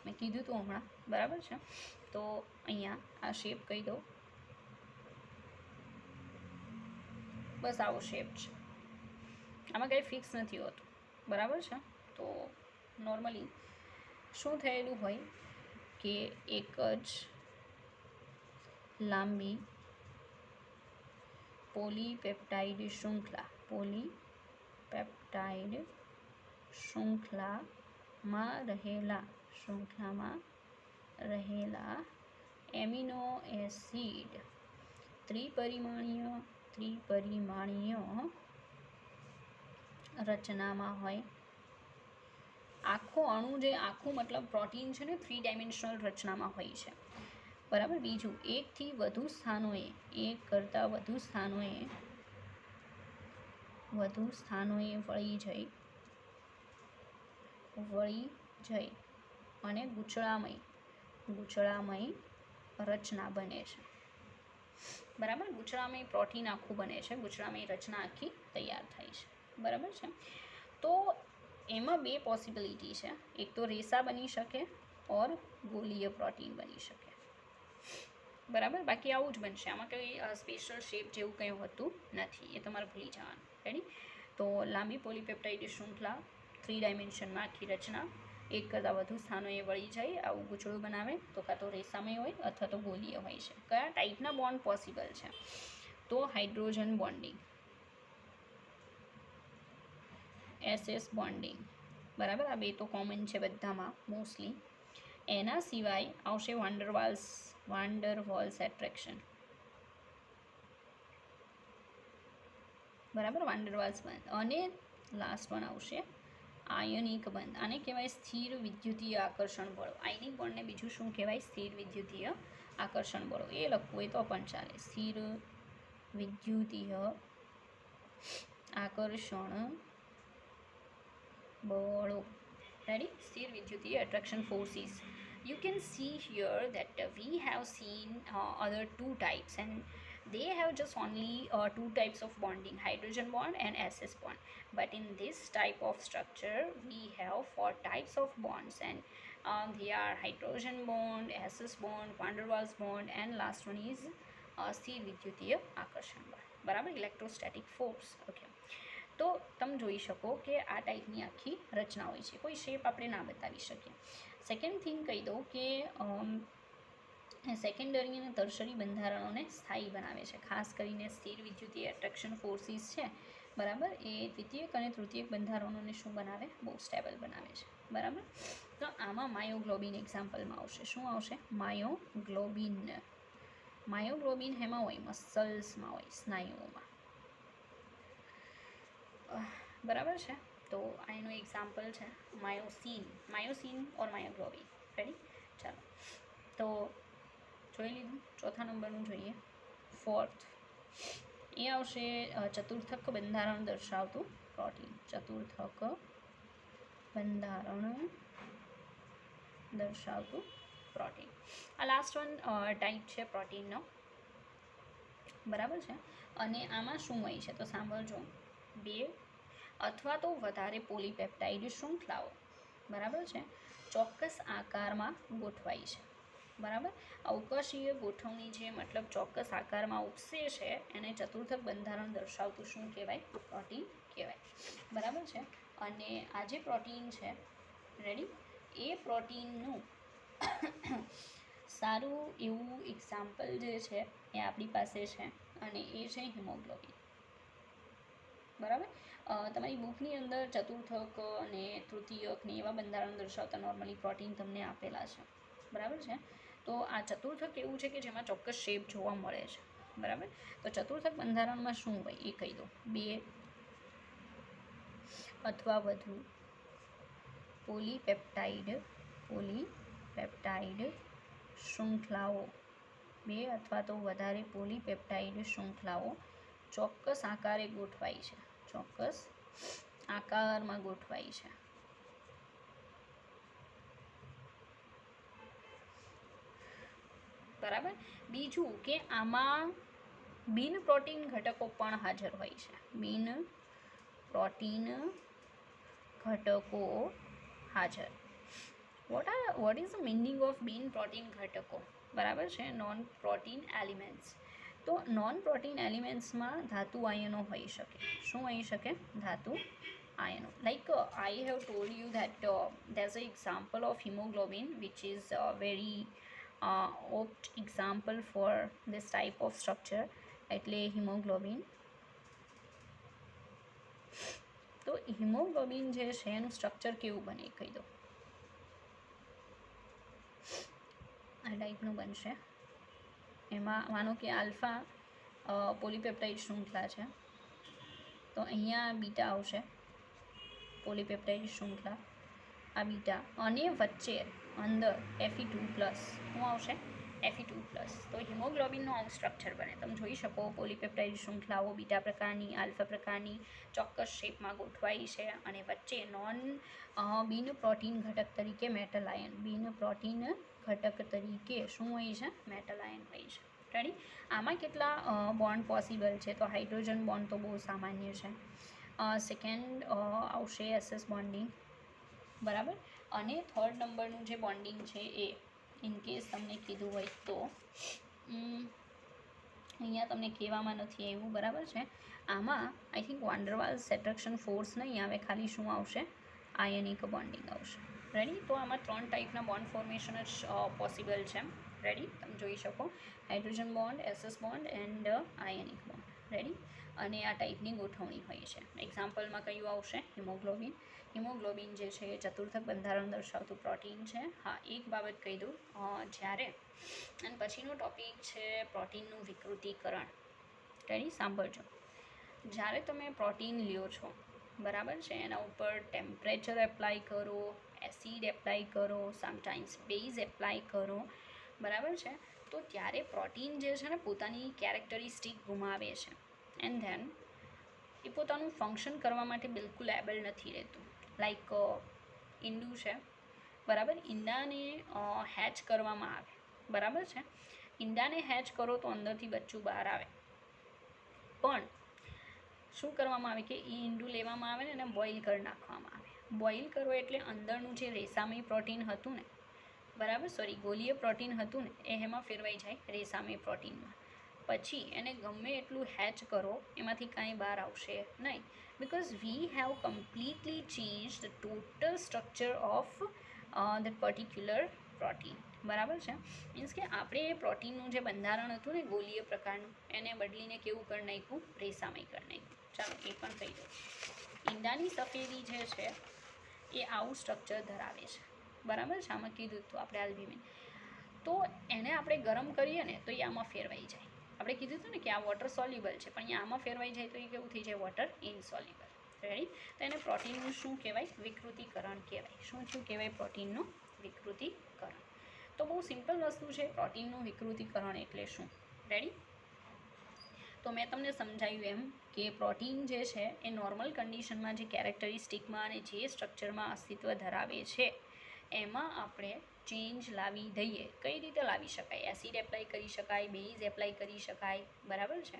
મેં કીધું હતું હમણાં, બરાબર છે. તો અહીંયા આ શેપ કહી દો. બસ આવો શેપ છે, આમાં કંઈ ફિક્સ નથી હોતું, બરાબર છે. તો નોર્મલી શું થયેલું હોય કે એક જ લાંબી પોલીપેપ્ટાઇડ શૃંખલામાં રહેલા એમિનો એસિડ ત્રિપરિમાણીય રચનામાં હોય. આખું મતલબ પ્રોટીન છે ને 3 ડાયમેન્શનલ રચનામાં હોય છે, બરાબર. બીજું, એક કરતાં વધુ સ્થાનોએ વળી જઈ અને ગૂંચળામય રચના બને છે, બરાબર. ગૂંચળામય પ્રોટીન આખું બને છે, ગૂંચળામય રચના આખી તૈયાર થાય છે, બરાબર છે. તો એમાં 2 પોસિબિલિટી છે, એક તો રેસા બની શકે ઓર ગોલીય પ્રોટીન બની શકે, બરાબર. બાકી આવું જ બનશે, આમાં કંઈ સ્પેશિયલ શેપ જેવું કંઈ હોતું નથી, એ તમારે ભૂલી જવાનું. રેડી. તો લાંબી પોલીપેપ્ટાઇડ શૃંખલા 3 ડાયમેન્શનમાં આખી રચના એક કરતાં વધુ સ્થાનોએ વળી જાય, આવું ગૂંચળું બનાવે, તો કાં તો રેસામય હોય અથવા તો ગોલીય હોય છે. કયા ટાઈપના બોન્ડ પોસિબલ છે? તો હાઇડ્રોજન બોન્ડિંગ, SS બોન્ડિંગ, બરાબર. આ 2 તો કોમન છે બધામાં મોસ્ટલી. એના સિવાય આવશે વાન્ડરવોલ્સ એટ્રેક્શન, બરાબર. વાન્ડરવાલ્સ બંધ. અને લાસ્ટ વન આવશે આયનિક બંધ. આને કહેવાય સ્થિર વિદ્યુતીય આકર્ષણ બળો. આયનિક બોન્ડને બીજું શું કહેવાય? સ્થિર વિદ્યુતીય આકર્ષણ બળો. એ લખવું હોય તો પણ ચાલે. સ્થિર વિદ્યુતીય આકર્ષણ બળો. Ready? Steer Vidyutiya attraction forces. You can see here that we have seen other 2 types, and they have just only 2 types of bonding, hydrogen bond and SS bond. But in this type of structure, we have 4 types of bonds, and they are hydrogen bond, SS bond, van der Waals bond, and last one is Steer Vidyutiya Akarshan bond. બરાબર, electrostatic force. Okay. તો તમે જોઈ શકો કે આ ટાઈપની આખી રચના હોય છે, કોઈ શેપ આપણે ના બતાવી શકીએ. સેકન્ડ થિંગ કહી દઉં કે સેકન્ડરી અને ટર્શરી બંધારણોને સ્થાયી બનાવે છે, ખાસ કરીને સ્થિર વિદ્યુતીય એટ્રેક્શન ફોર્સિસ છે, બરાબર, એ દ્વિતીયક અને તૃતીયક બંધારણોને શું બનાવે? બહુ સ્ટેબલ બનાવે છે, બરાબર. તો આમાં માયોગ્લોબિન એક્ઝામ્પલમાં આવશે. શું આવશે? માયોગ્લોબિન હેમાં હોય? મસલ્સમાં હોય, સ્નાયુઓમાં, બરાબર છે. તો આ એનું એક્ઝામ્પલ છે માયોસિન ઓર માયોગ્લોબિન. રેડી. ચાલો, તો જોઈ લીધું. ચોથા નંબરનું જોઈએ, 4th. એ આવશે ચતુર્થક બંધારણ દર્શાવતું પ્રોટીન. ચતુર્થક બંધારણ દર્શાવતું પ્રોટીન. આ લાસ્ટ વન ટાઈપ છે પ્રોટીનનો, બરાબર છે. અને આમાં શું હોય છે તો સાંભળજો. 2 અથવા તો વધારે પોલીપેપ્ટાઇડ શૃંખલાઓ, બરાબર છે, ચોક્કસ આકારમાં ગોઠવાય છે, બરાબર. અવકાશીય ગોઠવણી જે મતલબ ચોક્કસ આકારમાં ઉપસે છે એને ચતુર્થક બંધારણ દર્શાવતું શું કહેવાય? પ્રોટીન કહેવાય, બરાબર છે. અને આ જે પ્રોટીન છે, રેડી, એ પ્રોટીનનું સારું એવું એક્ઝામ્પલ જે છે એ આપણી પાસે છે, અને એ છે હિમોગ્લોબિન, બરાબર. તમારી બુકની અંદર ચતુર્થક અને તૃતીયક ને એવા બંધારણ દર્શાવતા નોર્મલી પ્રોટીન તમને આપેલા છે, બરાબર છે. તો આ ચતુર્થક એવું છે કે જેમાં ચોક્કસ શેપ જોવા મળે છે, બરાબર. તો ચતુર્થક બંધારણમાં શું હોય એ કહી દો. 2 અથવા વધુ પોલીપેપ્ટાઇડ શૃંખલાઓ, 2 અથવા તો વધારે પોલીપેપ્ટાઇડ શૃંખલાઓ ચોક્કસ આકારે ગોઠવાય છે, ચોક્કસ આકારમાં ગોઠવાય છે, બરાબર. બીજું કે આમાં બિન પ્રોટીન ઘટકો પણ હાજર હોય છે, બિન પ્રોટીન ઘટકો હાજર. What is the meaning of બિન પ્રોટીન ઘટકો? બરાબર છે, નોન પ્રોટીન એલિમેન્ટ્સ. તો નોન પ્રોટીન એલિમેન્ટ્સમાં ધાતુ આયનો હોઈ શકે. શું હોઈ શકે? ધાતુ આયનો. Like I have told you that there's an example of hemoglobin which is very opt example for this type of structure, એટલે હિમોગ્લોબિન. તો હિમોગ્લોબિન જે છે એનું સ્ટ્રક્ચર કેવું બને કહી દો. આ ટાઈપનું બનશે. એમાં માનો કે આલ્ફા પોલીપેપ્ટાઇડ શૃંખલા છે, તો અહીંયા બીટા આવશે, પોલીપેપ્ટાઇડ શૃંખલા, આ બીટા, અને વચ્ચે અંદર Fe2+, શું આવશે? Fe2+. તો હિમોગ્લોબિનનું આવું સ્ટ્રક્ચર બને. તમે જોઈ શકો પોલીપેપ્ટાઇડ શૃંખલાઓ બીટા પ્રકારની, આલ્ફા પ્રકારની ચોક્કસ શેપમાં ગોઠવાઈ છે, અને વચ્ચે બિન પ્રોટીન ઘટક તરીકે મેટલ આયન, બિન પ્રોટીન ઘટક તરીકે શું હોય છે? મેટલ આયન હોય છે. રેડી? આમાં કેટલા બોન્ડ પોસિબલ છે? તો હાઇડ્રોજન બોન્ડ તો બહુ સામાન્ય છે. સેકન્ડ આવશે SS બોન્ડિંગ, બરાબર. અને થર્ડ નંબરનું જે બોન્ડિંગ છે એ ઇનકેસ તમને કીધું હોય તો અહીંયા તમને કહેવામાં નથી આવ્યું, બરાબર છે. આમાં I think Van der Waals attraction force નહીં આવે, ખાલી શું આવશે? આયનિક બોન્ડિંગ આવશે. રેડી? તો આમાં 3 ટાઈપના બોન્ડ ફોર્મેશન જ પોસિબલ છે. રેડી? તમે જોઈ શકો hydrogen bond, SS bond and ionic bond. Ready? અને આ ટાઈપની ગોઠવણી હોય છે. એક્ઝામ્પલમાં કયું આવશે? હિમોગ્લોબિન. હિમોગ્લોબિન જે છે એ ચતુર્થક બંધારણ દર્શાવતું પ્રોટીન છે. હા, એક બાબત કહી દઉં, જ્યારે અને પછીનો ટોપિક છે પ્રોટીનનું વિકૃતિકરણ. રેડી? સાંભળજો. જ્યારે તમે પ્રોટીન લ્યો છો, બરાબર છે, એના ઉપર ટેમ્પરેચર એપ્લાય કરો, એસિડ એપ્લાય કરો, સમટાઈમ્સ બેઝ એપ્લાય કરો, બરાબર છે, તો ત્યારે પ્રોટીન જે છે ને પોતાની કેરેક્ટરિસ્ટિક ગુમાવે છે. એન્ડ ધેન એ પોતાનું ફંક્શન કરવા માટે બિલકુલ એબલ નથી રહેતું. લાઈક ઈંડું છે, બરાબર, ઈંડાને હેચ કરવામાં આવે, બરાબર છે. ઈંડાને હેચ કરો તો અંદરથી બચ્ચું બહાર આવે, પણ શું કરવામાં આવે કે એ ઈંડું લેવામાં આવે ને એને બોઇલ કરી નાખવામાં આવે. બોઇલ કરો એટલે અંદરનું જે રેસામય પ્રોટીન હતું ને, બરાબર, ગોલીય પ્રોટીન હતું ને, એ એમાં ફેરવાઈ જાય રેસામય પ્રોટીનમાં. પછી એને ગમે એટલું હેચ કરો, એમાંથી કાંઈ બહાર આવશે નહીં, because we have completely change the total structure of the particular protein, બરાબર છે. મીન્સ કે આપણે એ પ્રોટીનનું જે બંધારણ હતું ને ગોલીય પ્રકારનું, એને બદલીને કેવું કરી નાખ્યું? રેસામય કરી નાખ્યું. ચાલો એ પણ કહી દો. ઈંડાની સફેદી જે છે એ આવું સ્ટ્રક્ચર ધરાવે છે, બરાબર છે. આમાં કીધું હતું આપણે આલ્બ્યુમિન. તો એને આપણે ગરમ કરીએ ને તો એ આમાં ફેરવાઈ જાય. આપણે કીધું હતું ને કે આ વોટર સોલ્યુબલ છે, પણ એ આમાં ફેરવાઈ જાય તો એ કેવું થઈ જાય? વોટર ઇનસોલ્યુબલ. રેડી? તો એને પ્રોટીનનું શું કહેવાય? વિકૃતિકરણ કહેવાય. શું કહેવાય? પ્રોટીનનું વિકૃતિકરણ. તો બહુ સિમ્પલ વસ્તુ છે પ્રોટીનનું વિકૃતિકરણ એટલે શું. રેડી? તો મેં તમને સમજાવ્યું એમ કે પ્રોટીન જે છે એ નોર્મલ કન્ડિશનમાં જે કેરેક્ટરિસ્ટિકમાં અને જે સ્ટ્રક્ચરમાં અસ્તિત્વ ધરાવે છે એમાં આપણે ચેન્જ લાવી દઈએ. કઈ રીતે લાવી શકાય? એસિડ એપ્લાય કરી શકાય, બેઝ એપ્લાય કરી શકાય, બરાબર છે.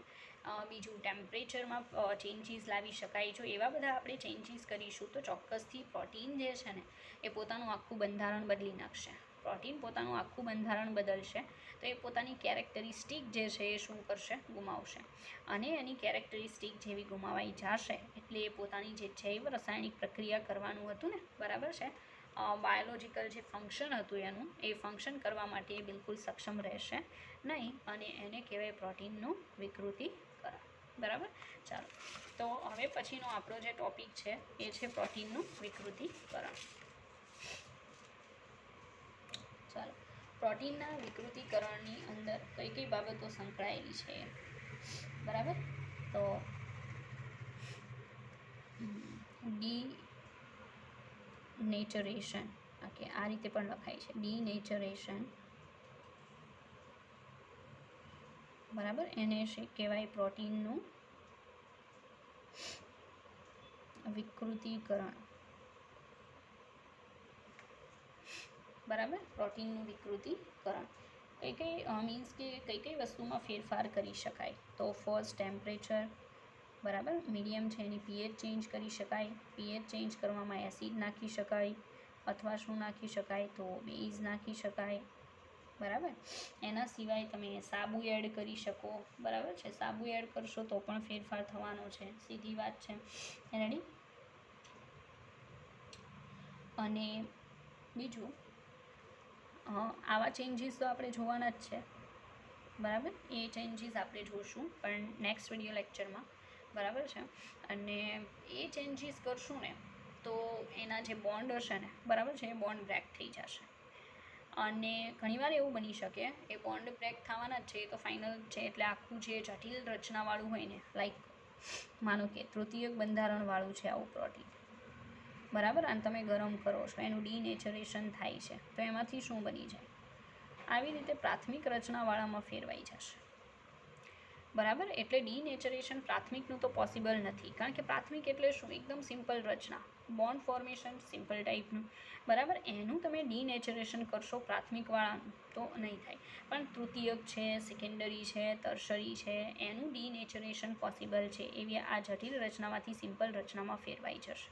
બીજું ટેમ્પરેચરમાં ચેન્જીસ લાવી શકાય. જો એવા બધા આપણે ચેન્જીસ કરીશું તો ચોક્કસથી પ્રોટીન જે છે ને એ પોતાનું આખું બંધારણ બદલી નાખશે. પ્રોટીન પોતાનું આખું બંધારણ બદલશે તો એ પોતાની કેરેક્ટરિસ્ટિક જે છે એ શું કરશે? ગુમાવશે. અને એની કેરેક્ટરિસ્ટિક જેવી ગુમાવાઈ જશે એટલે એ પોતાની જે જૈવ રાસાયણિક પ્રક્રિયા કરવાનું હતું ને, બરાબર છે, બાયોલોજિકલ જે ફંક્શન હતું એનું, એ ફંક્શન કરવા માટે એ બિલકુલ સક્ષમ રહેશે નહીં, અને એને કહેવાય પ્રોટીનનું વિકૃતિકરણ, બરાબર. ચાલો, તો હવે પછીનો આપણો જે ટોપિક છે એ છે પ્રોટીનનું વિકૃતિકરણ. ચાલો, પ્રોટીનના વિકૃતિકરણની અંદર કઈ કઈ બાબતો સંકળાયેલી છે, બરાબર. તો ડીનેચરેશન, ઓકે, આ રીતે પણ લખાય છે, ડીનેચરેશન, બરાબર. એને કહેવાય પ્રોટીનનું વિકૃતિકરણ, બરાબર. પ્રોટીનનું વિકૃતિકરણ મીન્સ કે કઈ કઈ વસ્તુમાં ફેરફાર કરી શકાય? તો ફર્સ્ટ ટેમ્પરેચર, બરાબર. મીડિયમ છે એની પીએચ ચેન્જ કરી શકાય. પીએચ ચેન્જ કરવામાં એસિડ નાખી શકાય, અથવા શું નાખી શકાય? તો બેઝ નાખી શકાય, બરાબર. એના સિવાય તમે સાબુ એડ કરી શકો, બરાબર છે. સાબુ એડ કરશો તો પણ ફેરફાર થવાનો છે, સીધી વાત છે. રેડી. અને બીજું આવા ચેન્જીસ તો આપણે જોવાના જ છે, બરાબર. એ ચેન્જીસ આપણે જોશું પણ નેક્સ્ટ વિડીયો લેક્ચરમાં, બરાબર છે. અને એ ચેન્જીસ કરશું ને તો એના જે બોન્ડ હશે ને, બરાબર છે, એ બોન્ડ બ્રેક થઈ જશે. અને ઘણીવાર એવું બની શકે એ બોન્ડ બ્રેક થવાના જ છે, એ તો ફાઇનલ છે. એટલે આખું જે જટિલ રચનાવાળું હોય ને, લાઈક માનો કે તૃતીયક બંધારણવાળું છે આવું પ્રોટીન, બરાબર. અને તમે ગરમ કરો છો, એનું ડીનેચરેશન થાય છે, તો એમાંથી શું બની જાય? આવી રીતે પ્રાથમિક રચનાવાળામાં ફેરવાઈ જશે, બરાબર. એટલે ડીનેચરેશન પ્રાથમિકનું તો પોસિબલ નથી, કારણ કે પ્રાથમિક એટલે શું? એકદમ સિમ્પલ રચના, બોન્ડ ફોર્મેશન સિમ્પલ ટાઈપનું, બરાબર. એનું તમે ડીનેચરેશન કરશો પ્રાથમિકવાળાનું તો નહીં થાય. પણ તૃતીયક છે, સેકન્ડરી છે, ટર્શરી છે, એનું ડીનેચરેશન પોસિબલ છે. એવી આ જટિલ રચનામાંથી સિમ્પલ રચનામાં ફેરવાઈ જશે,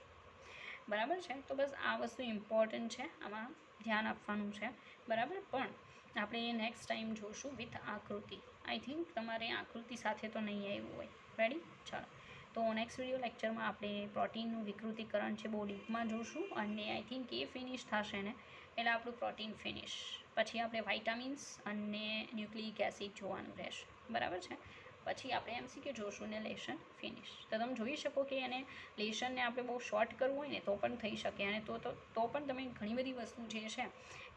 બરાબર છે. તો બસ આ વસ્તુ ઇમ્પોર્ટન્ટ છે, આમાં ધ્યાન આપવાનું છે, બરાબર. પણ આપણે નેક્સ્ટ ટાઈમ જોશું વિથ આકૃતિ. આઈ થિંક તમારે આકૃતિ સાથે તો નહીં આવ્યું હોય. રેડી. ચાલો, તો નેક્સ્ટ વિડીયો લેક્ચરમાં આપણે પ્રોટીનનું વિકૃતિકરણ છે બહુ ડીપમાં જોશું. અને આઈ થિંક એ ફિનિશ થશે ને એટલે આપણું પ્રોટીન ફિનિશ. પછી આપણે વાઇટામિન્સ અને ન્યુક્લિક એસિડ જોવાનું રહેશે, બરાબર છે. પછી આપણે MCQ જોશું ને લેશન ફિનિશ. તો તમે જોઈ શકો કે એને લેશનને આપણે બહુ શોર્ટ કરવું હોય ને તો પણ થઈ શકે, અને તો પણ તમે ઘણી બધી વસ્તુ જે છે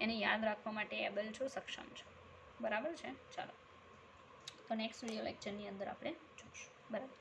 એને યાદ રાખવા માટે એબલ છો, સક્ષમ છો, બરાબર છે. ચાલો, તો નેક્સ્ટ વિડીયો લેક્ચરની અંદર આપણે જોઈશું, બરાબર.